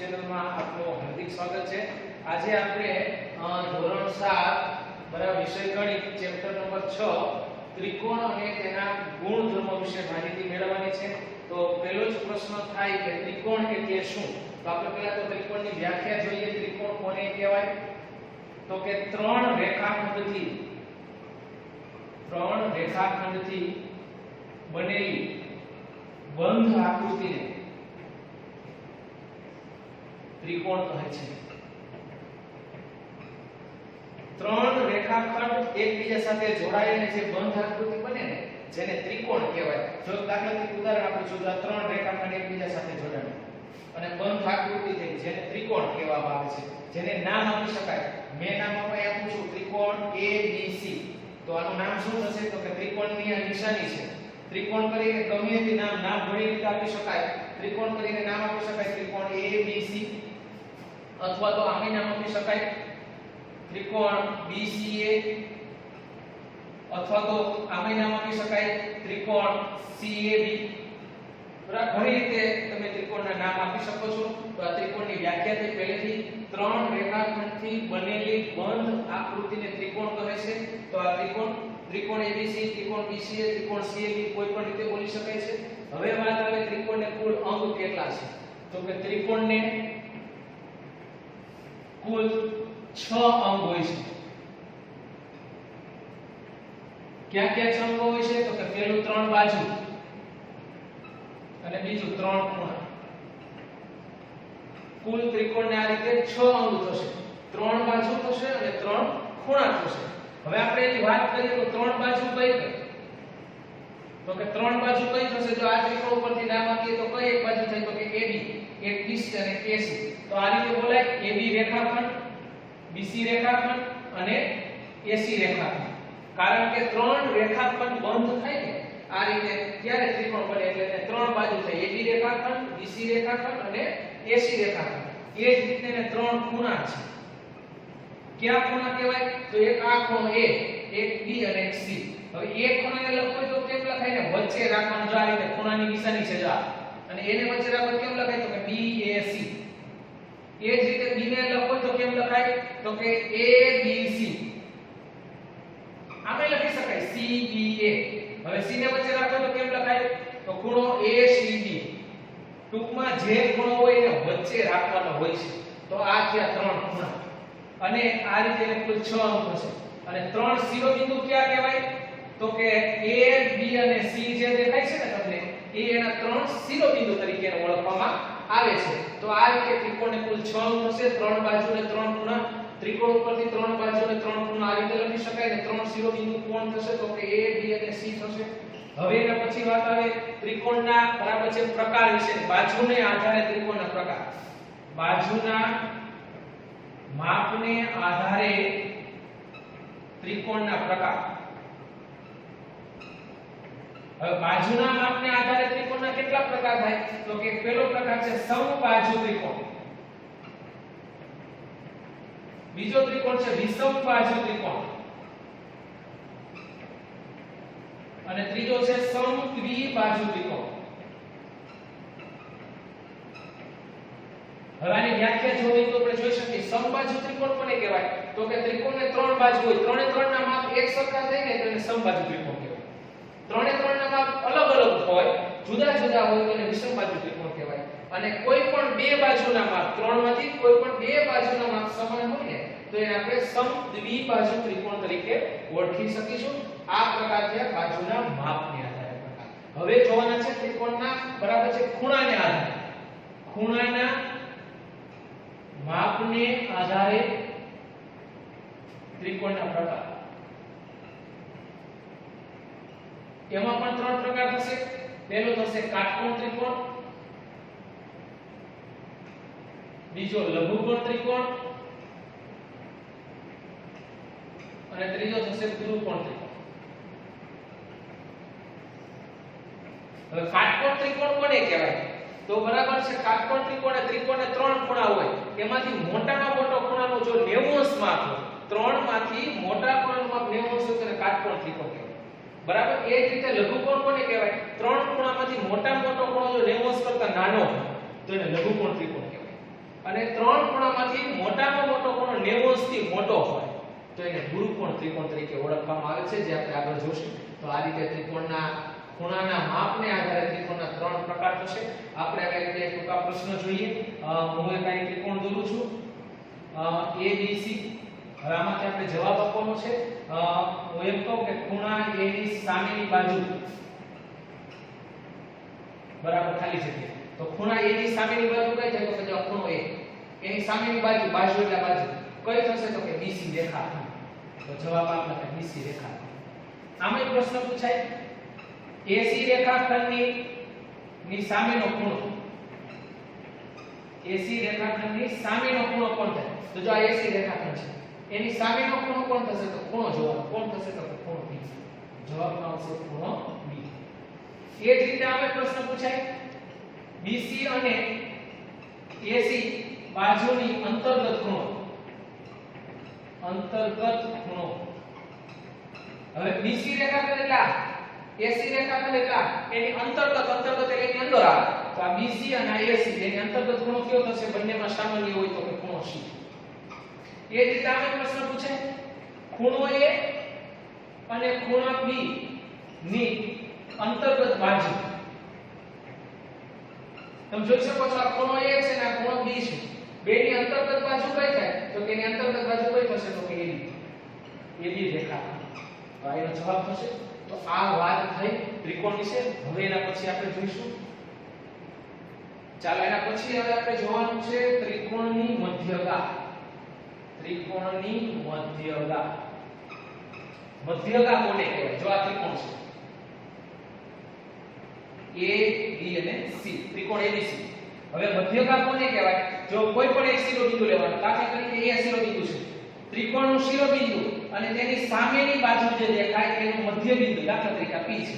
ચેનલમાં આપનું હાર્દિક સ્વાગત છે। આજે આપણે ધોરણ 7 બરાબર વિષય ગણિત ચેપ્ટર નંબર 6 ત્રિકોણ અને તેના ગુણધર્મો વિશે માહિતી મેળવવાની છે। તો પહેલો જ પ્રશ્ન થાય કે ત્રિકોણ એટલે શું? તો આપણે પહેલા તો ત્રિકોણની વ્યાખ્યા જોઈએ। ત્રિકોણ કોને કહેવાય? તો કે ત્રણ રેખાખંડથી બનેલી બંધ આકૃતિને त्रिकोण કહે છે। ત્રણ રેખાખંડ એકબીજા સાથે જોડાઈને જે બંધ આકૃતિ બને ને જેને ત્રિકોણ કહેવાય। જો દાખલા તરીકે ઉદાહરણ આપું છું તો ત્રણ રેખાખંડ એકબીજા સાથે જોડાણ અને બંધ આકૃતિ થઈ જેને ત્રિકોણ કહેવામાં આવે છે। જેને નામ આપી શકાય। મેં નામ આપું છું ત્રિકોણ ABC। તો આનું નામ શું થશે? તો કે ત્રિકોણની આ નિશાની છે। ત્રિકોણ કરીને ગમે તે નામ ઘણી રીતે આપી શકાય। ત્રિકોણ કરીને નામ આપી શકાય ત્રિકોણ ABC, અથવા તો આમે નામ આપી શકાય ત્રિકોણ BCA, અથવા તો આમે નામ આપી શકાય ત્રિકોણ CAB। બરાબર, ઘણી રીતે તમે ત્રિકોણના નામ આપી શકો છો। તો આ ત્રિકોણની વ્યાખ્યા થઈ પહેલેથી ત્રણ રેખાખંડથી બનેલી બંધ આકૃતિને ત્રિકોણ કહે છે। તો આ ત્રિકોણ ABC, ત્રિકોણ BCA, ત્રિકોણ CAB કોઈ પણ રીતે બોલી શકાય છે। હવે વાત આવે ત્રિકોણને કુલ અંગ કેટલા છે? તો કે ત્રિકોણને કુલ 6 અંગ હોય છે। ક્યાં ક્યાં 6 અંગો હોય છે? તો કે પહેલું 3 બાજુ અને બીજું 3 ખૂણા। કુલ ત્રિકોણને આ રીતે 6 અંગ થશે। 3 બાજુ થશે અને 3 ખૂણા થશે। હવે આપણે એની વાત કરીએ તો 3 બાજુ કઈ કઈ? તો કે 3 બાજુ કઈ થશે? જો આ ત્રિકોણ ઉપરથી નામ આપીએ તો કઈ એક બાજુ થાય? તો કે AB, એક BC અને AC। તો આ રીતે બોલાય AB રેખાખંડ, BC રેખાખંડ અને AC રેખાખંડ। કારણ કે ત્રણ રેખાખંડ બંધ થાય ને આ રીતે ત્યારે ત્રિકોણ બને એટલે એને 3 બાજુ થાય। AB રેખાખંડ, BC રેખાખંડ અને AC રેખાખંડ। એ જ રીતે એને 3 ખૂણા છે। કયા ખૂણા કહેવાય? તો એક આ ખૂણો A, એક B અને એક C। હવે એક ખૂણાને લખો તો કેમ લખાય? ને વચ્ચે રાખવાનું। જો આ રીતે ખૂણાની નિશાની છે જો અને એને વચ્ચે રાખો કેમ લખાય? તો કે BAC। એ જ રીતે B ને લખો તો કેમ લખાય? તો કે ABC। આમે લખી શકાય CBA। હવે C ને વચ્ચે રાખો તો કેમ લખાય? તો ખૂણો ACD। ટૂંકમાં જે ખૂણો હોય એને વચ્ચે રાખવાનો હોય છે। તો આ થયા 3 ખૂણા અને આ રીતે એને કુલ 6 અંક થશે। અને 3 શિરોબિંદુ ક્યાં કહેવાય? તો કે A, B અને C જે દેખાય છે ને તમને એ એના 3 શિરોબિંદુ તરીકે ઓળખવામાં આવે છે। તો આ રીતે ત્રિકોણને કુલ 6 અંગ થશે। 3 બાજુ અને 3 ખૂણા। ત્રિકોણ ઉપરથી 3 બાજુ અને 3 ખૂણા આ રીતે લખી શકાય ને 3 શિરોબિંદુ કોણ થશે? તો કે A, B અને C થશે। હવે એના પછી વાત આવે ત્રિકોણના બરાબર છે પ્રકાર વિશે। બાજુને આધારે ત્રિકોણના પ્રકાર। બાજુના માપને આધારે ત્રિકોણના પ્રકાર। હવે બાજુના માપને આધારે ત્રિકોણના કેટલા પ્રકાર થાય? તો કે પહેલો પ્રકાર છે સમબાજુ ત્રિકોણ, બીજો ત્રિકોણ છે વિષમબાજુ ત્રિકોણ અને ત્રીજો છે સમદ્વિબાજુ ત્રિકોણ। હવે આની વ્યાખ્યા જોઈએ તો આપણે જોઈ શકીએ સમબાજુ ત્રિકોણ કોને કહેવાય? તો કે ત્રિકોણને 3 બાજુ હોય, ત્રણે ત્રણના માપ એક સરખા થાય ને તો એને સમબાજુ ત્રિકોણ કહેવાય। ત્રણે ત્રણના માપ અલગ અલગ હોય, જુદા જુદા હોય તો એને વિષમબાજુ ત્રિકોણ કહેવાય। અને કોઈ પણ બે બાજુના માપ, ત્રણમાંથી કોઈ પણ બે બાજુના માપ સમાન હોય ને તો એને આપણે સમદ્વિબાજુ ત્રિકોણ તરીકે ઓળખી શકીશું। આ પ્રકાર છે બાજુના માપને આધારે પ્રકાર। હવે જોવાના છે ત્રિકોણના બરાબર છે ખૂણાને આધારે। ખૂણાના માપને આધારે ત્રિકોણના પ્રકાર। એમાં પણ 3 પ્રકાર થશે। પહેલો થશે કાટકોણ ત્રિકોણ, બીજો લઘુકોણ ત્રિકોણ અને ત્રીજો થશે ગુરુકોણ ત્રિકોણ। હવે કાટકોણ ત્રિકોણ કોને કહેવાય? તો બરાબર છે કાટકોણ ત્રિકોણ ત્રિકોણને 3 ખૂણા હોય, એમાંથી મોટામાં મોટો ખૂણાનો જો 90 અંશ માપ હોય, 3 માંથી મોટા ખૂણાનું માપ 90 અંશ હોય તો કાટકોણ ત્રિકોણ કહેવાય। બરાબર, એ જ રીતે લઘુકોણ કોને કહેવાય? 3 ખૂણામાંથી મોટામાં મોટો ખૂણો જો 90 અંશ કરતા નાનો હોય તો એને લઘુકોણ ત્રિકોણ કહેવાય। ત્રિકોણ 90 થી મોટો હોય તો એને ગુરુકોણ ત્રિકોણ તરીકે ઓળખવામાં આવે છે, જે આપણે આગળ જોશું. તો આ રીતે ત્રિકોણના ખૂણાના માપને આધારે ત્રિકોણના 3 પ્રકાર થશે. આપણે આ રીતે ટૂંકા પ્રશ્ન જોઈએ. હું એક અહીં ત્રિકોણ દોરું છું ABC. હવે આમાંથી આપણે જવાબ આપવાનો છે. હું એમ કહું કે ખૂણા A ની સામેની બાજુ બરાબર ખાલી જગ્યા. તો ખૂણા A ની સામેની બાજુ કઈ છે? તો કે જો ખૂણો A એની સામેની બાજુ એટલે બાજુ કઈ થશે? તો કે BC રેખાખંડ. તો જવાબ આપણે કે BC રેખાખંડ. આમાં એક પ્રશ્ન પૂછાય AC રેખાખંડની સામેનો ખૂણો, AC રેખાખંડની સામેનો ખૂણો કોણ થાય? તો જો આ AC રેખાખંડ છે એની સામેનો ખૂણો કોણ થશે? તો ખૂણો જવાબ કોણ થશે? તો ખૂણો B. જવાબમાં આવશે ખૂણો B. એ જ રીતે આમાં પ્રશ્ન પૂછાય BC અને AC બાજુની અંતર્ગત ખૂણો, હવે BC રેખાખંડ એટલે AC રેખાખંડ એટલે એની અંતર્ગત એટલે એની અંદર આવે. તો આ BC અને આ AC એની અંતર્ગત ખૂણો કયો થશે? બંનેમાં સામાન્ય હોય તો કે ખૂણો C. એ જ રીતે આમાં પ્રશ્ન પૂછે ખૂણો A અને ખૂણો B ની અંતર્ગત બાજુ. તમે જોઈ શકો છો આ ખૂણો A છે અને આ ખૂણો B છે. બેની અંતર્ગત બાજુ કઈ થાય? તો કે એની અંતર્ગત બાજુ કઈ થશે? તો કે AB રેખાખંડ. તો એનો જવાબ થશે. તો આ વાત થઈ ત્રિકોણ વિશે. હવે એના પછી આપણે જોઈશું. ચાલો એના પછી હવે આપણે જોવાનું છે ત્રિકોણની મધ્યગા. ત્રિકોણની મધ્યગા. મધ્યગા કોને કહેવાય? જો આ ત્રિકોણ છે A B અને C, ત્રિકોણ ABC. હવે મધ્યગા કોને કહેવાય? જો કોઈ પણ એક શિરોબિંદુ લેવાનો, દાખલા તરીકે A શિરોબિંદુ છે, ત્રિકોણનું શિરોબિંદુ અને તેની સામેની બાજુ જે દેખાય એનું મધ્યબિંદુ, દાખલા તરીકે P છે,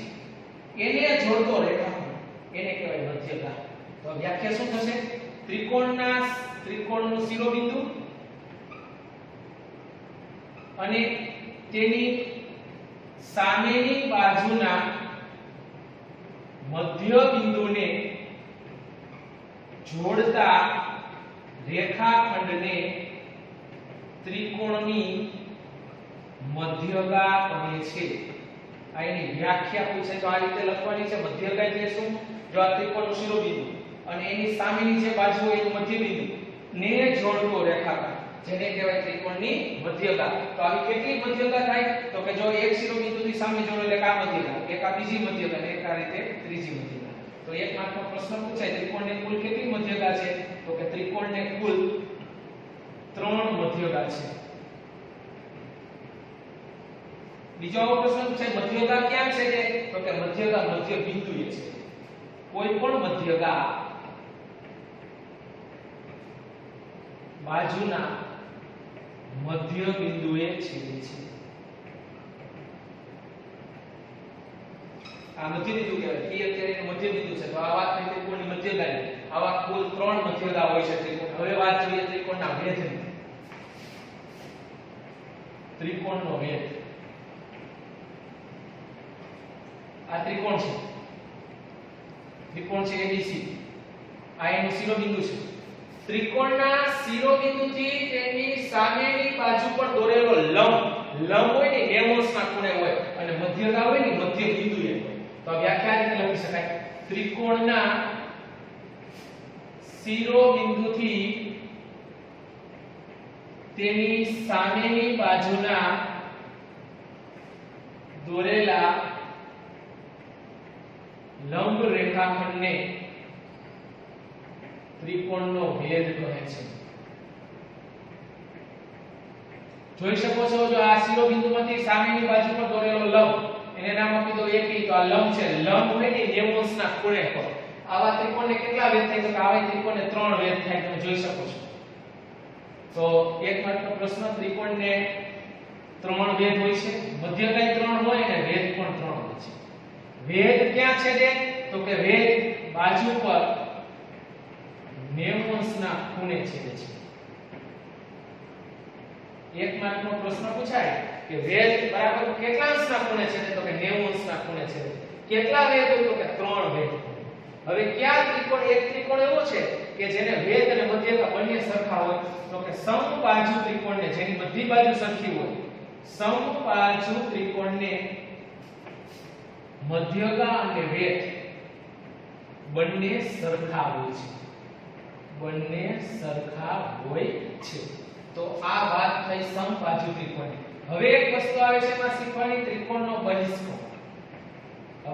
એને જોડતો રેખાખંડ એને કહેવાય મધ્યગા. તો વ્યાખ્યા શું થશે? ત્રિકોણનું શિરોબિંદુ અને તેની સામેની બાજુના મધ્યબિંદુને જોડતા રેખાખંડને ત્રિકોણની મધ્યગા કહે છે. આ એની વ્યાખ્યા પૂછે તો આ રીતે લખવાની છે. મધ્યગા એટલે શું? જો આ ત્રિકોણનું શિરોબિંદુ અને એની સામેની જે બાજુ હોય એનું મધ્યબિંદુ ને જોડતો રેખાખંડ જેને કહેવાય ત્રિકોણની મધ્યગા. તો આવી કેટલી મધ્યગા થાય? તો કે જો એક શિરોબિંદુની સામે જોડેલ એક આ મધ્યગા, એક આ બીજી મધ્યગા અને એક આ રીતે ત્રીજી મધ્યગા. તો એક માર્કનો પ્રશ્ન પૂછાય ત્રિકોણને કુલ કેટલી મધ્યગા છે? તો કે ત્રિકોણને કુલ 3 મધ્યગા છે. બીજો પ્રશ્ન પૂછાય મધ્યગા ક્યાં છે? તો કે મધ્યગા મધ્ય બિંદુએ છે. કોઈ પણ મધ્યગા બાજુના મધ્ય બિંદુએ છેદે છે. આ મધ્ય બિંદુ કહેવાય. P અત્યારે એનું મધ્ય બિંદુ છે. તો આ વાત થઈ ત્રિકોણની મધ્યગા. આવા કુલ 3 મધ્યગા હોય છે ત્રિકોણ. હવે વાત જોઈએ ત્રિકોણના ભેદની. ત્રિકોણનો ભેદ. આ ત્રિકોણ છે. ત્રિકોણ છે ABC. આ એનું શિરોબિંદુ છે. ત્રિકોણના શિરોબિંદુથી તેની સામેની બાજુ પર દોરેલો લંબ હોય ને 90°ના ખૂણે હોય અને મધ્યગા હોય ને મધ્ય બિંદુએ હોય. તો વ્યાખ્યા રીતે લખી શકાય ત્રિકોણના શિરોબિંદુથી તેની સામેની બાજુના દોરેલા લંબ રેખાખંડને ત્રિકોણનો ભેદ કહે છે. જોઈ શકો છો જો આ શિરોબિંદુમાંથી સામેની બાજુ પર દોરેલો લંબ એને નામ આપી દો AP. તો આ લંબ છે. લંબ હોય ને 90°ના ખૂણે હોય. આવા ત્રિકોણને કેટલા ભેદ થાય? તો કે આવા ત્રિકોણને 3 ભેદ થાય. તમે જોઈ શકો છો. તો એક માર્કનો પ્રશ્ન. ત્રિકોણને 3 ભેદ હોય છે. મધ્યગા 3 હોય અને ભેદ પણ 3 હોય છે. ભેદ ક્યાં છેદે? તો કે ભેદ બાજુ પર 90°ના ખૂણે છેદે છે. એક માર્કનો પ્રશ્ન પૂછાય કે ભેદ બરાબર કેટલા અંશના ખૂણે છેદે? તો કે 90°ના ખૂણે છેદે. કેટલા ભેદ હોય? તો કે 3 ભેદ. હવે કયા ત્રિકોણ? એક ત્રિકોણ એવો છે કે જેને ભેદ અને મધ્યગા બંને સરખા હોય. તો કે સમબાજુ ત્રિકોણને જેની બધી બાજુ સરખી હોય, સમબાજુ ત્રિકોણને મધ્યગા અને વેધ બંને સરખા હોય છે, બંને સરખા હોય છે. તો આ વાત થઈ સમબાજુ ત્રિકોણની. હવે એક વસ્તુ આવે છે એમાં શીખવાની, ત્રિકોણનો બહિષ્કોણ.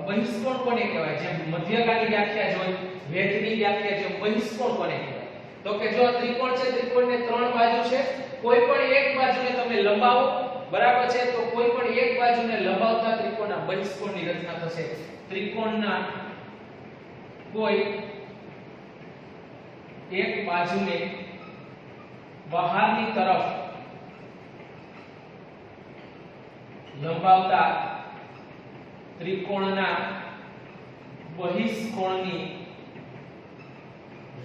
બહિષ્કોણ કોને કહેવાય? જેમ મધ્યગાની વ્યાખ્યા જોઈ, વેધની વ્યાખ્યા જેમ બહિષ્કોણ કોને કહેવાય? તો કે જો ત્રિકોણ છે, ત્રિકોણને ત્રણ બાજુ છે, કોઈ પણ એક બાજુને તમે લંબાવો, બરાબર છે, તો કોઈ પણ એક બાજુને લંબાવતા ત્રિકોણના બહિષ્કોણની રચના થશે. ત્રિકોણના કોઈ એક બાજુને બહારની તરફ લંબાવતા ત્રિકોણના બહિષ્કોણની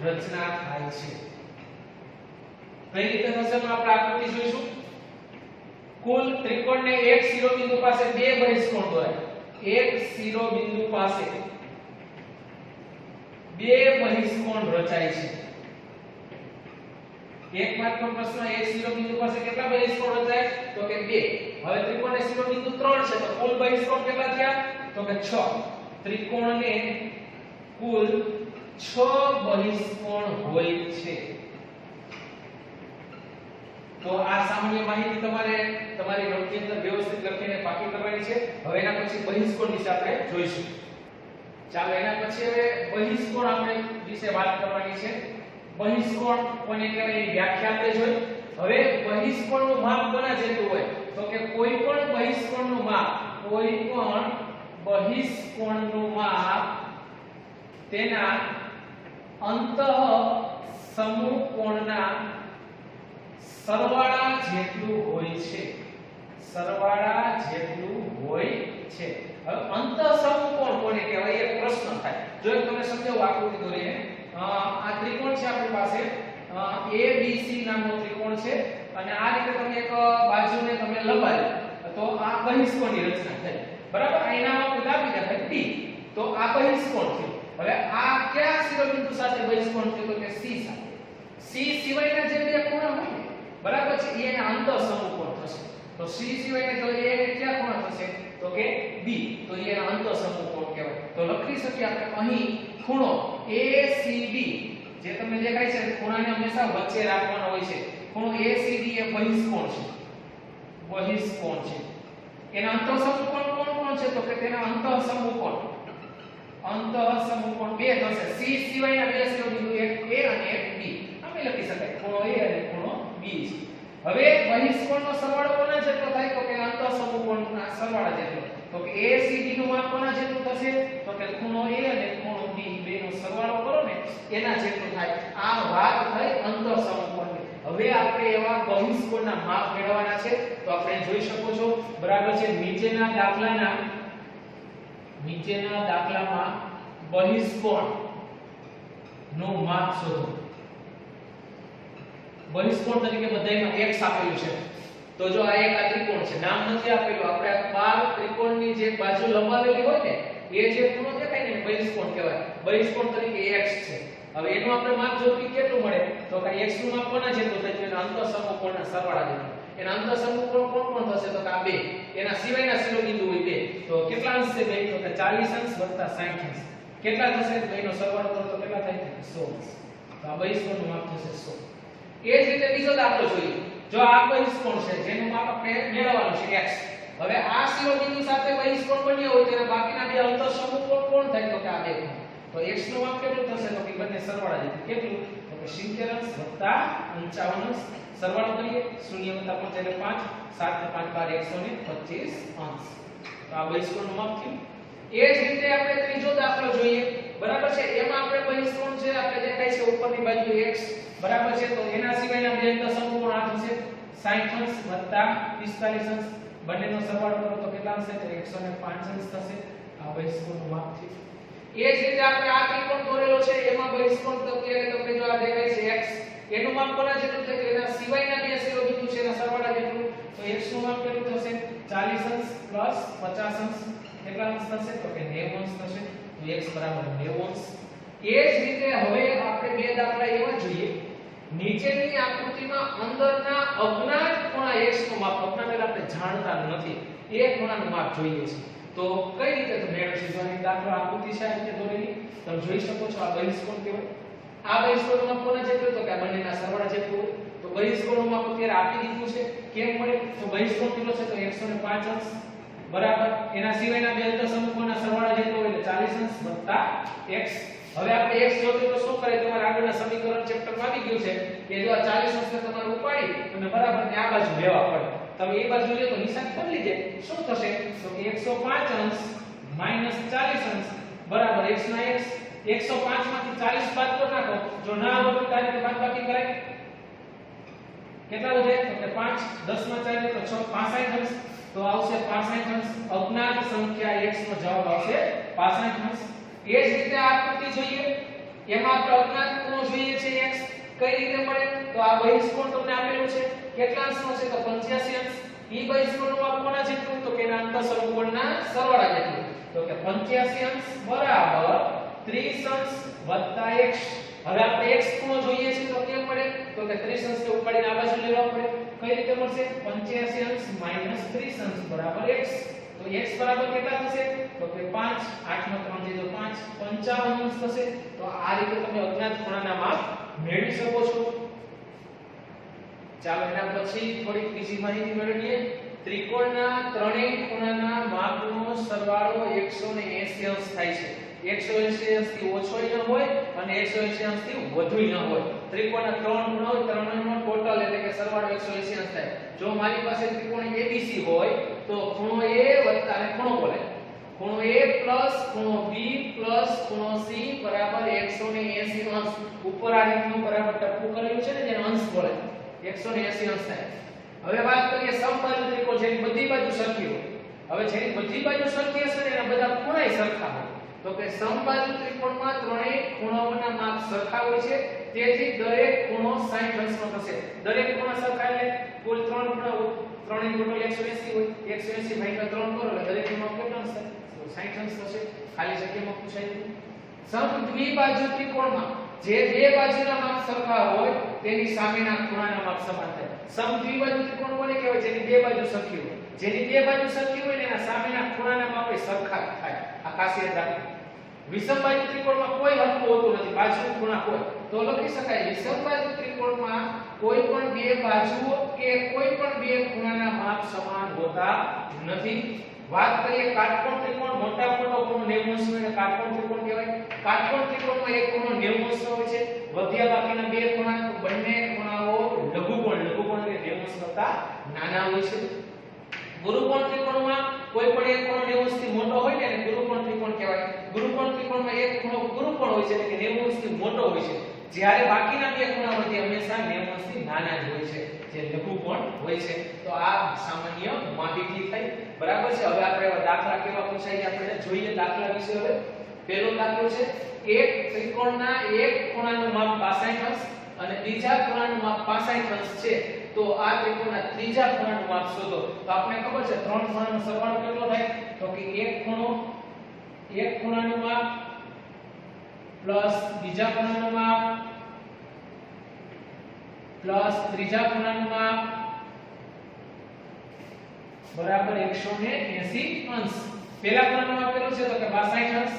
રચના થાય છે. કઈ રીતે થશે આપણે આકૃતિ જોઈશું. કુલ ત્રિકોણને એક શિરોબિંદુ પાસે બે બહિષ્કોણ દોરાય, એક શિરોબિંદુ પાસે બે બહિષ્કોણ રચાય છે. એક માત્ર પ્રશ્ન, એક શિરોબિંદુ પાસે કેટલા બહિષ્કોણ રચાય? તો કે બે. હવે ત્રિકોણને શિરોબિંદુ 3 છે, તો કુલ બહિષ્કોણ કેટલા થયા? તો કે 6. ત્રિકોણને કુલ 6 બહિષ્કોણ હોય છે. તો આ સામાન્ય માહિતી તમારે તમારી નોટની અંદર વ્યવસ્થિત લખીને પાકી કરવાની છે. હવે એના પછી બહિષ્કોણ વિશે આપણે જોઈશું. ચાલો એના પછી હવે બહિષ્કોણ આપણે વિશે વાત કરવાની છે. બહિષ્કોણ કોને કહેવાય એની વ્યાખ્યા આપણે જોઈ. હવે બહિષ્કોણનું માપ કોના જેટલું હોય? તો કે કોઈ પણ બહિષ્કોણનું માપ, કોઈ પણ બહિષ્કોણનું માપ તેના અંતઃ સમૂહકોણના સરવાળા જેટલું હોય છે, સરવાળા જેટલું હોય છે. હવે અંતઃ સમૂહકોણ કોને કહેવાય એક પ્રશ્ન થાય. જો તમે સમજાવો આકૃતિ દોરીને. આ ત્રિકોણ છે આપણી પાસે, ABC નામનો ત્રિકોણ છે, અને આ રીતે તમે એક બાજુને તમે લંબાવી તો આ બહિષ્કોણની રચના થઈ, બરાબર. એના આપણે દાબી નાખે D, તો આ બહિષ્કોણ થયું. હવે આ કયા શિરોબિંદુ સાથે બહિષ્કોણ થયું? તો કે C સાથે. C સિવાયના જે બે ખૂણા હોય ને, બરાબર છે, એના અંતઃ સમૂહકોણ થશે. તો C સિવાયના જો એ ક્યાં ખૂણા થશે? તો કે B, તો એના અંતઃ સમૂહકોણ કહેવાય. તો લખી શકીએ આપણે અહીં ખૂણો ACD જે તમને દેખાય છે, ખૂણાને હંમેશા વચ્ચે રાખવાનો હોય છે. ખૂણો ACD એ બહિષ્કોણ છે, બહિષ્કોણ છે. એના અંતઃ સમૂહકોણ કોણ છે? તો કે તેના અંતઃ સમૂહકોણ બે થશે. C સિવાયના બે શિરોબિંદુ, એક A અને એક B. આમે લખી શકાય ખૂણો A અને ખૂણો B છે. હવે બહિષ્કોણનો સરવાળો કોના જેટલો થાય? તો કે અંતઃ સમૂહકોણના સરવાળા જેટલો. તો કે ACD નું માપ કોના જેટલું થશે? તો કે ખૂણો A અને ખૂણો B બેનો સરવાળો કરો ને એના જેટલું થાય. આ વાત થઈ અંતઃ સમૂહકોણની. હવે આપણે એવા બહિષ્કોણના માપ મેળવવાના છે. તો આપણે જોઈ શકો છો, બરાબર છે, નીચેના દાખલામાં બહિષ્કોણ નું માપ શોધો. બહિષ્કોણ તરીકે બધાયમાં x આપેલું છે. તો જો આ એક આ ત્રિકોણ છે, નામ નથી આપેલું. આપણે આ 12 ત્રિકોણની જે બાજુ લંબાવેલી હોય ને એ જે ખૂણો દેખાય ને બહિષ્કોણ કહેવાય. બહિષ્કોણ તરીકે x છે. હવે એનું આપણે માપ જોઈતું કેટલું મળે? તો કે x નું માપ કોના જેટલું થાય? એના અંતઃ સમૂહકોણના સરવાળા જેટલું. એના અંતઃ સમૂહકોણ કોણ થશે? તો કે આ બે. એના સિવાયના શિરોબિંદુ હોય બે. તો કેટલા અંશ છે બે? તો કે 40 અંશ વત્તા 60 અંશ. કેટલા થશે? બેનો સરવાળો કરો તો કેટલા થાય? 100 અંશ. તો આ બહિષ્કોણનું માપ થશે 100. એ જ રીતે બીજો દાખલો જોઈએ. જો આ બહિષ્કોણ છે જેનું માપ આપણે મેળવવાનું છે x. હવે આ શિરોબિંદુ સાથે બહિષ્કોણ બન્યો હોય ત્યારે બાકીના બે અંતઃ સમૂહકોણ કોણ થાય? તો કે આ બે. તો x નું માપ કેટલું થશે? તો કે બંને સરવાળા જેટલું. કેટલું? તો કે 70 અંશ વત્તા 55 અંશ. સરવાળો કરીએ 0 વત્તા 5 એટલે 5, 7 ને 5 12 125 અંશ. તો આ બહિષ્કોણનું માપ થયું. એ જ રીતે આપણે ત્રીજો દાખલો જોઈએ, બરાબર છે. એમાં આપણે બહિષ્કોણ છે આપણે દેખાય છે ઉપરની બાજુ x, બરાબર છે. તો એના સિવાયના બે અંતઃ સમૂહકોણ આ થશે 60 અંશ વત્તા 45 અંશ. બંનેનો સરવાળો કરો તો કેટલા અંશ થાય? 105 અંશ થશે. આ બહિષ્કોણનું માપ થયું. એ જ રીતે આપણે આ ત્રિકોણ દોરેલો છે એમાં બહિષ્કોણ તો કે જો આ દેખાય છે x, એનું માપ કોના જેટલું થાય? એના સિવાયના બે શિરોબિંદુ છે એના સરવાળા જેટલું. તો x નું માપ કેટલું થશે? 40 અંશ પ્લસ 50 અંશ. કેટલા અંશ થશે? તો કે 90 અંશ થશે. તો x બરાબર 90 અંશ. એ જ રીતે હવે આપણે બે દાખલા એવા જોઈએ. નીચેની આકૃતિમાં અંદરના અજ્ઞાત ખૂણા x નું માપ, અજ્ઞાત એટલે આપણે જાણતા નથી, એ ખૂણાનું માપ જોઈએ છે. તો કઈ રીતે તો મેળવીશું? જો અહીં દાખલો આકૃતિ છે આ રીતે દોરેલી, તમે જોઈ શકો છો. આ બહિષ્કોણ કહેવાય. આ બહિષ્કોણનું માપ કોના જેટલું? તો કે આ બંનેના સરવાળા જેટલું હોય. તો બહિષ્કોણનું માપ અત્યારે આપી દીધું છે. કેમ મળે? તો બહિષ્કોણ કેટલો છે? તો 105 અંશ બરાબર એના સિવાયના બે અલગ સમૂહોના સરવાળા જેટલો હોય એટલે 40 અંશ વત્તા x. હવે આપણે x જોતું તો શું કરે? તમારા આગળના સમીકરણ ચેપ્ટરમાં આવી ગયું છે કે જો આ 40 અંશને તમારે ઉપાડી અને બરાબર ને આ બાજુ લેવા પડે. તમે એ બાજુ લે તો નિશાન બદલી જાય. શું થશે? તો કે 105 અંશ માઈનસ 40 અંશ બરાબર x ના x. 105 માંથી 40 બાદ કરી નાખો. જો ના હોય તો તારીખ બાદબાકી કરાય. કેટલા વધે? તો કે 5 10 માં 4 તો 6 65 અંશ. તો આવશે 65 અંશ. અજ્ઞાત સંખ્યા x નો જવાબ આવશે 65 અંશ. એ જ રીતે આ આકૃતિ જોઈએ, એમાં આપણે અજ્ઞાત ખૂણો જોઈએ છે x. કઈ રીતે મળે? તો આ બહિષ્કોણ તમને આપેલું છે. કેટલા અંશનો છે? તો 85 અંશ. ઈ બહિષ્કોણનું માપ કોના જેટલું? તો કે એના અંતઃસમકોણના સરવાળા જેટલું. તો કે 85 અંશ બરાબર 30 અંશ વત્તા x. હવે આપણે x ખૂણો જોઈએ છે તો કેમ મળે? તો કે 30 અંશને ઉપાડીને આ બાજુ લેવા પડે. કઈ રીતે મળશે? 85 અંશ માઈનસ 30 અંશ બરાબર x. તો x બરાબર કેટલા થશે? તો કે 5 8 માં 3 દીધો 5 55 અંશ થશે. તો આ રીતે તમે અજ્ઞાત ખૂણાના માપ મેળવી શકો છો. ચાલો એના પછી થોડી બીજી માહિતી મેળવીએ. ત્રિકોણના ત્રણેય ખૂણાના માપનો સરવાળો 180 અંશ થાય છે. 180 અંશથી ઓછોય ન હોય અને 180 અંશથી વધુય ન હોય. ત્રિકોણના ત્રણ ખૂણા હોય, ત્રણેયનો ટોટલ એટલે કે સરવાળો 180 અંશ થાય. જો મારી પાસે ત્રિકોણ ABC હોય તો ખૂણો A વત્તા અને ખૂણો બોલાય. ખૂણો A પ્લસ ખૂણો B પ્લસ ખૂણો C બરાબર 180 અંશ. ઉપર આ રીતનું બરાબર ટપકું કરેલું છે ને જેને અંશ બોલાય. 180 અંશ થાય. હવે વાત કરીએ સમબાજુ ત્રિકોણ જેની બધી બાજુ સરખી હોય. હવે જેની બધી બાજુ સરખી હશે ને એના બધા ખૂણાય સરખા હોય. તો કે સમબાજુ ત્રિકોણમાં ત્રણેય ખૂણાઓના માપ સરખા હોય છે. તેથી દરેક ખૂણો 60 અંશનો થશે. દરેક ખૂણા સરખા એટલે કુલ ત્રણ ખૂણા હોય. ત્રણેય ટોટલ 180 હોય. 180 ભાગ્યા 3 કરો એટલે દરેકનું માપ કેટલું અંશ થાય? તો 60 અંશ થશે. ખાલી જગ્યામાં પૂછાયું. સમદ્વિબાજુ ત્રિકોણમાં જે બે બાજુના માપ સરખા હોય તેની સામેના ખૂણાના માપ સમાન થાય. સમદ્વિબાજુ ત્રિકોણ કોને કહેવાય? જેની બે બાજુ સરખી હોય. જેની બે બાજુ સરખી હોય ને એના સામેના ખૂણાના માપ સરખા થાય. આ ખાસ યાદ રાખો. વિષમબાજુ ત્રિકોણમાં કોઈ હરખું હોતું નથી. બાજુ ખૂણા હોય તો લખી શકાય વિષમબાજુ ત્રિકોણમાં કોઈ પણ બે બાજુઓ કે કોઈ પણ બે ખૂણાના માપ સમાન હોતા નથી. વાત કરીએ કાટકોણ ત્રિકોણ. મોટા મોટો ખૂણો 90 અંશનો એને કાટકોણ ત્રિકોણ કહેવાય. કાટકોણ ત્રિકોણમાં એક ખૂણો 90 અંશનો હોય છે. વધ્યા બાકીના બે ખૂણા તો બંને ખૂણાઓ લઘુકોણ. લઘુકોણ એટલે 90 અંશ કરતા નાના હોય છે. ગુરુકોણ ત્રિકોણમાં કોઈ પણ એક ખૂણો 90 અંશથી મોટો હોય ને એને ગુરુકોણ ત્રિકોણ કહેવાય. ગુરુકોણ ત્રિકોણમાં એક ખૂણો ગુરુકોણ હોય છે એટલે કે 90 અંશથી મોટો હોય છે. જ્યારે બાકીના બે ખૂણા હોય તે હંમેશા 90 અંશથી નાના જ હોય છે, જે લઘુકોણ હોય છે. તો આ સામાન્ય માહિતી થઈ. બરાબર છે. હવે આપણે દાખલા કેવા પૂછાય આપણે જોઈએ દાખલા વિશે. હવે પહેલો દાખલો છે એક ત્રિકોણના એક ખૂણાનું માપ 65 અંશ અને બીજા ખૂણાનું માપ 65 અંશ છે. તો આ ત્રિકોણના ત્રીજા ખૂણાનું માપ શોધો. તો આપણે ખબર છે ત્રણ ખૂણાનો સરવાળો કેટલો થાય? તો કે એક ખૂણાનું માપ પ્લસ બીજા ખૂણાનું માપ પ્લસ ત્રીજા ખૂણાનું માપ બરાબર 180 અંશ. પહેલા ખૂણાનું માપ કેટલું છે? તો કે 62 અંશ.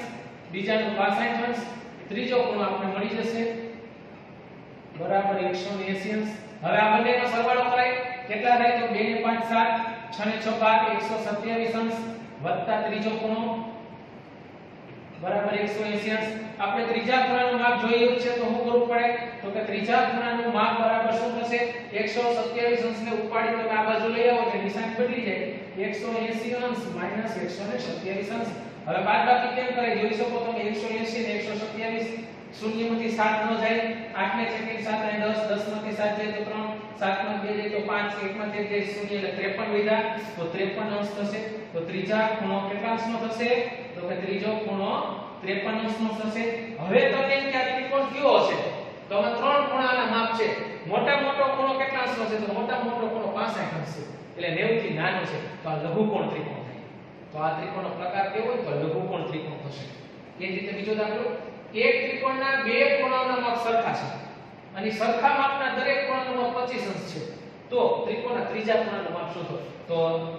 બીજાનું 62 અંશ. ત્રીજો ખૂણો આપણે મળી જશે બરાબર 180 અંશ. હવે આ બંનેનો સરવાળો કરાય. કેટલા થાય? તો 2 ને 5 7 6 ને 6 12 127 અંશ વત્તા ત્રીજો ખૂણો બરાબર 180 અંશ. આપણે ત્રીજા ખૂણાનું માપ જોયું છે તો શું કરવું પડે? તો કે ત્રીજા ખૂણાનું માપ બરાબર શું થશે? 127 અંશને ઉપાડી તમે આ બાજુ લઈ આવો એટલે નિશાન બદલી જાય. 180 અંશ માઈનસ 127 અંશ. હવે બાદબાકી કેમ કરાય જોઈ શકો તમે. 180 ને 127 શૂન્યમાંથી 7 ન જાય. 8 ને છેકી 7 અને 10 10 માંથી 7 જાય તો 3 7 માં 2 જાય તો 5 1 માંથી 1 જાય શૂન્ય એટલે 53 વધ્યા તો 53 અંશ થશે. તો ત્રીજા ખૂણો કેટલા અંશનો થશે? તો કે ત્રીજો ખૂણો 53 અંશનો થશે. હવે તમને એમ કે આ ત્રિકોણ કયો હશે? તો આમાં ત્રણ ખૂણાના માપ છે. મોટા મોટો ખૂણો કેટલા અંશનો છે? તો મોટા મોટો ખૂણો 65 અંશ છે એટલે 90 થી નાનો છે. તો આ લઘુકોણ ત્રિકોણ થાય. તો આ ત્રિકોણનો પ્રકાર કેવો હોય? તો લઘુકોણ ત્રિકોણ થશે. એ જ રીતે બીજો દાખલો એક ત્રિકોણના બે ખૂણાઓના માપ સરખા છે. અને સરખા માપના દરેક ખૂણાનું માપ 25 અંશ છે તો ત્રિકોણના ત્રીજા ખૂણાનું માપ શોધો તો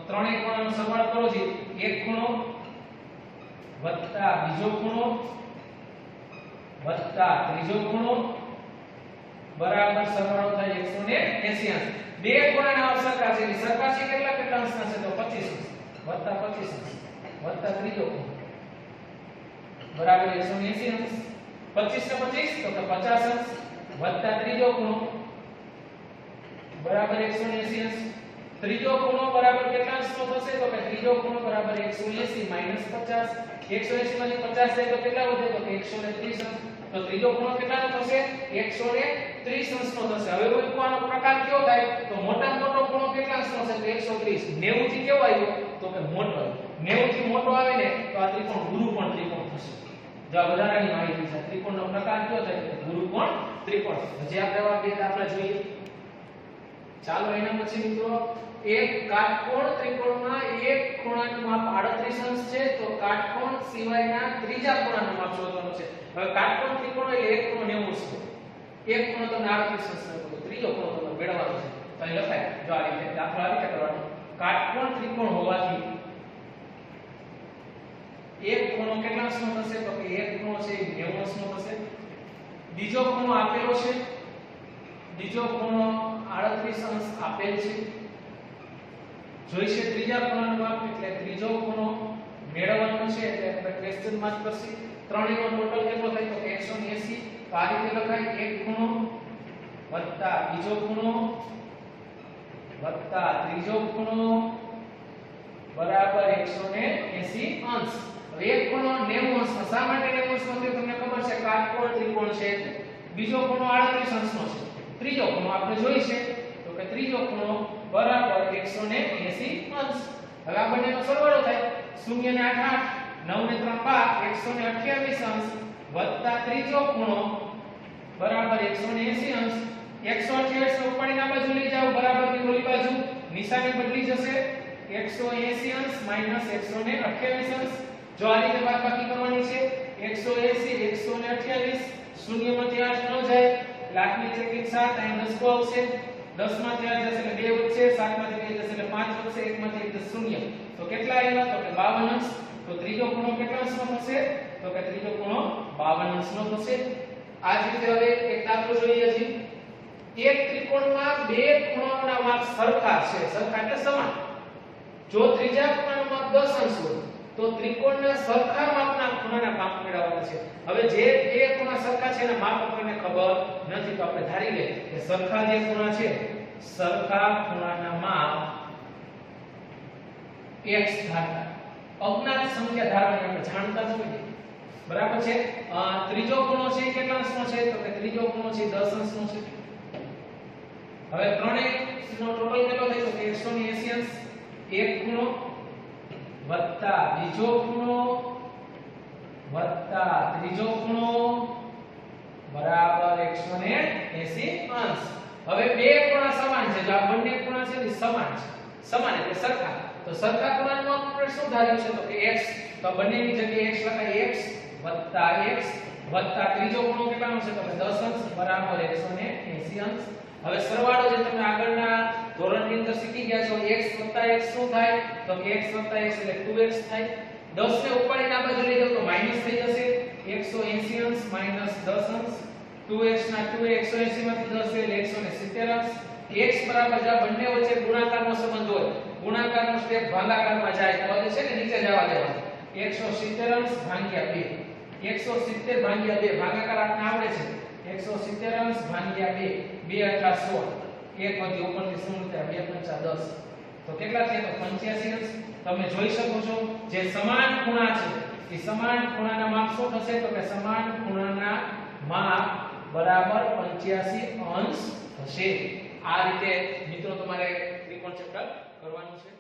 ત્રણેય ખૂણાનો સરવાળો કરો જી એક ખૂણો વત્તા બીજો ખૂણો વત્તા ત્રીજો ખૂણો બરાબર સરવાળો થાય 180 અંશ બે ખૂણાના માપ સરખા છે એટલે સરખા છે કેટલા અંશના છે તો 25 અંશ વત્તા 25 અંશ વત્તા ત્રીજો ખૂણો બરાબર 180 અંશ 25 ને 25 તો કે 50 અંશ વત્તા ત્રીજો ખૂણો બરાબર 180 અંશ ત્રીજો ખૂણો બરાબર કેટલા અંશનો થશે તો કે ત્રીજો ખૂણો બરાબર 180 - 50 180 માંથી 50 જાય તો કેટલા વધે તો કે 130 અંશ તો ત્રીજો ખૂણો કેટલાનો થશે 130 અંશનો થશે હવે કોઈ આનો પ્રકાર કયો થાય તો મોટામાં મોટો ખૂણો કેટલા અંશનો છે તો 130 90 થી કેવો આવ્યો તો કે મોટો 90 થી મોટો આવે ને તો આ ત્રિકોણ ગુરુકોણ ત્રિકોણ થશે જો આ વધારાની માહિતી છે ત્રિકોણનો પ્રકાર કયો થાય તો ગુરુકોણ ત્રિકોણ હજી આપણે આવા બે દાખલા જોઈએ ચાલો એના પછી મિત્રો એક કાટકોણ ત્રિકોણમાં એક ખૂણાનું માપ 38 અંશ છે તો કાટકોણ સિવાયના ત્રીજા ખૂણાનું માપ શોધવાનું છે હવે કાટકોણ ત્રિકોણ એટલે એક ખૂણો 90 અંશ છે એક ખૂણો તમને 38 અંશ નો ત્રીજો ખૂણો તમને મેળવવાનો છે તો અહીં લખાય જો આ રીતે દાખલો આ રીતે કરવાનો કાટકોણ ત્રિકોણ હોવાથી એક ખૂણો કેટલા અંશનો થશે તો કે એક ખૂણો છે 90 અંશનો થશે બીજો ખૂણો આપેલો છે બીજો ખૂણો 38 અંશ આપેલ છે જોઈશે ત્રીજા ખૂણાનું માપ એટલે ત્રીજો ખૂણો મેળવવાનો છે એટલે આપણે ક્વેશ્ચન માં જ કરશી ત્રણેયનો ટોટલ કેટલો થાય તો 180 તો આ રીતે લખાય એક ખૂણો વત્તા બીજો ખૂણો વત્તા ત્રીજો ખૂણો બરાબર 180 અંશ હવે એક ખૂણો 90 અંશનો શા માટે 90 અંશનો છે તમને ખબર છે કાટકોણ ત્રિકોણ છે બીજો ખૂણો 38 અંશનો છે ત્રીજો ખૂણો આપણે જોઈશે તો કે ત્રીજો ખૂણો બરાબર 180 અંશ હવે આ બંનેનો સરવાળો થાય 0 ને 8 8 9 ને 3 12 128 અંશ વત્તા ત્રીજો ખૂણો બરાબર 180 અંશ 128 નો ઉપાડીને આ બાજુ લઈ જાઓ બરાબર ની ઓલી બાજુ નિશાની બદલી જશે 180 અંશ માઈનસ 128 અંશ જો આ રીતે બાદબાકી કરવાની છે 180 128 0 માંથી 8 ન જાય લાખની ચેકિંગ 7 અહીં 10 કો આવશે 10 માંથી 8 જશે એટલે 2 વધશે 7 માંથી 2 જશે એટલે 5 વધશે 1 માંથી 1 0 તો કેટલા આવ્યા તો કે 52 અંશ તો ત્રીજો ખૂણો કેટલા અંશનો થશે તો કે ત્રીજો ખૂણો 52 અંશનો થશે આ જ રીતે હવે એક દાખલો જોઈએ છે એક ત્રિકોણમાં બે ખૂણાઓના માપ સરખા છે સરખા એટલે સમાન જો ત્રીજા ખૂણાનું માપ 10 અંશ હોય તો ત્રિકોણના સરખા માપના ખૂણાના માપ મેળવવાના છે હવે જે બે ખૂણા સરખા છે એના માપ આપણને ખબર નથી તો આપણે ધારી લઈએ કે સરખા જે ખૂણા છે સરખા ખૂણાના માપ x ધારતા અજ્ઞાત સંખ્યા ધારવાની આપણે જાણતા જ નથી બરાબર છે ત્રીજો ખૂણો છે કેટલા અંશનો છે તો કે ત્રીજો ખૂણો છે 10 અંશનો છે હવે ત્રણેયનો ટોટલ કેટલો થાય તો કે 180 અંશ એક ખૂણો વત્તા બીજો ખૂણો વત્તા ત્રીજો ખૂણો બરાબર 180 અંશ હવે બે ખૂણા સમાન છે જો આ બંને ખૂણા છે એ સમાન એટલે સરખા તો સરખા ખૂણાનું માપ આપણે શું ધાર્યું છે તો કે x તો બંનેની જગ્યાએ x લખાય x વત્તા ત્રીજો ખૂણો કેટલાનો છે તો કે 10 અંશ બરાબર 180 અંશ હવે સરવાળો જે તમે આગળના ધોરણની અંદર શીખી ગયા છો x x શું થાય તો કે x x એટલે 2x થાય 10 ને ઉપાડીને આ બાજુ લઈ જાવ તો માઈનસ થઈ જશે 180 અંશ માઈનસ 10 અંશ 2x ના 2 180 માંથી 10 એટલે 170 અંશ x બરાબર જો બંને વચ્ચે ગુણાકારનો સંબંધ હોય ગુણાકારનો સ્ટેપ ભાગાકારમાં જાય તો આ છે ને નીચે જવા દેવાનું 170 અંશ ભાગ્યા 2 170 ભાગ્યા 2 ભાગાકાર આપને આવડે છે 170 અંશ ભાગ્યા 2 2 એટલા 16 એક માંથી ઉપરથી 0 થાય 2 5 10 તો કેટલા થયા તો 85 અંશ તમે જોઈ શકો છો જે સમાન ખૂણા છે એ સમાન ખૂણાના માપ શું થશે તો કે સમાન ખૂણાના માપ બરાબર 85 અંશ થશે આ રીતે મિત્રો તમારે ત્રિકોણ ચેપ્ટર કરવાનું છે